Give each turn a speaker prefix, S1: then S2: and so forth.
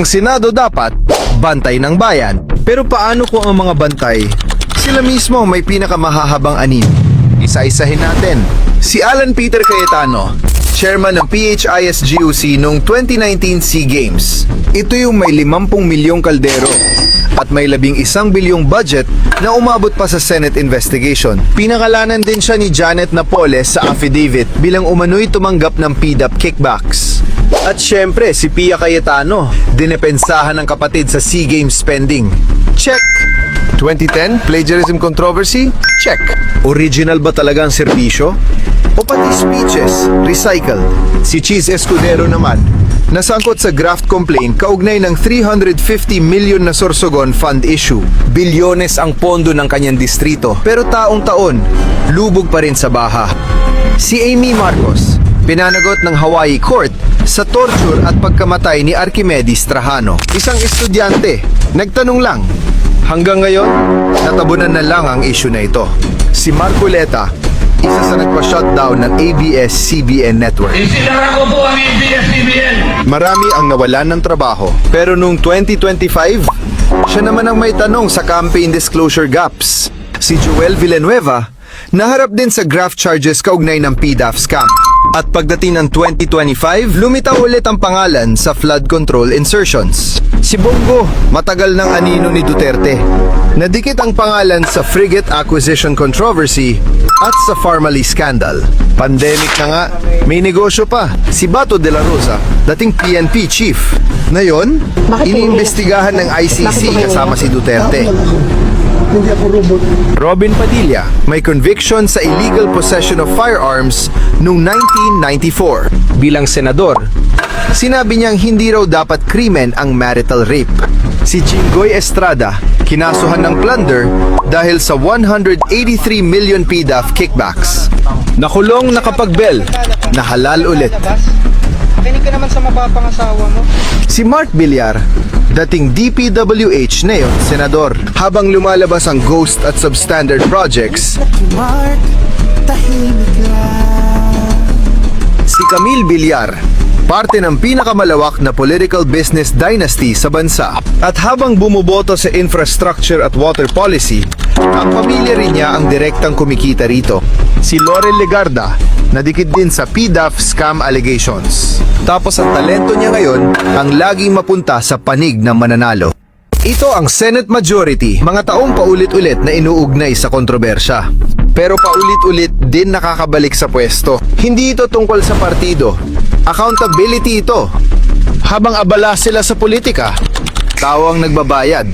S1: Ang Senado dapat bantay ng bayan. Pero paano kung ang mga bantay, sila mismo may pinakamahahabang anim? Isa-isahin natin. Si Alan Peter Cayetano, chairman ng PHISGUC noong 2019 SEA Games. Ito yung may 50 milyong kaldero at may 11 bilyong budget na umabot pa sa Senate investigation. Pinakalanan din siya ni Janet Napoles sa affidavit bilang umano'y tumanggap ng PDAP kickbacks. At syempre, si Pia Cayetano, dinepensahan ng kapatid sa SEA Games spending. Check! 2010 plagiarism controversy? Check! Original ba talaga ang serbisyo? O pati speeches, recycled? Si Cheese Escudero naman, nasangkot sa graft complaint kaugnay ng 350 million na Sorsogon fund issue. Bilyones ang pondo ng kanyang distrito, pero taong-taon, lubog pa rin sa baha. Si Amy Marcos, pinanagot ng Hawaii Court sa torture at pagkamatay ni Archimedes Trajano. Isang estudyante, nagtanong lang. Hanggang ngayon, natabunan na lang ang issue na ito. Si Marcoleta, isa sa nagpa-shutdown ng ABS-CBN network.
S2: Isinara ko po ang ABS-CBN!
S1: Marami ang nawalan ng trabaho. Pero noong 2025, siya naman ang may tanong sa campaign disclosure gaps. Si Joel Villanueva, naharap din sa graft charges kaugnay ng PDAF scam. At pagdating ng 2025, lumitaw ulit ang pangalan sa flood control insertions. Si Bongo, matagal ng anino ni Duterte. Nadikit ang pangalan sa frigate acquisition controversy at sa Pharmaly scandal. Pandemic na nga, may negosyo pa. Si Bato de la Rosa, dating PNP chief. Ngayon, iniimbestigahan ng ICC kasama si Duterte. Robin Padilla, may conviction sa illegal possession of firearms noong 1994. Bilang senador, sinabi niyang hindi raw dapat krimen ang marital rape. Si Jinggoy Estrada, kinasuhan ng plunder dahil sa 183 million PDAF kickbacks. Nakulong nakapagbel, nahalal ulit.
S3: Kinig ka naman sa mapapangasawa mo.
S1: Si Mark Villar, dating DPWH ngayon senador. Habang lumalabas ang ghost at substandard projects, si Camille Villar, parte ng pinakamalawak na political business dynasty sa bansa. At habang bumuboto sa infrastructure at water policy, ang pamilya rin niya ang direktang kumikita rito. Si Laurel Legarda, nadikit din sa PDAF scam allegations. Tapos ang talento niya ngayon ang laging mapunta sa panig ng mananalo. Ito ang Senate Majority, mga taong paulit-ulit na inuugnay sa kontrobersya. Pero paulit-ulit din nakakabalik sa pwesto. Hindi ito tungkol sa partido. Accountability ito. Habang abala sila sa politika, tao ang nagbabayad.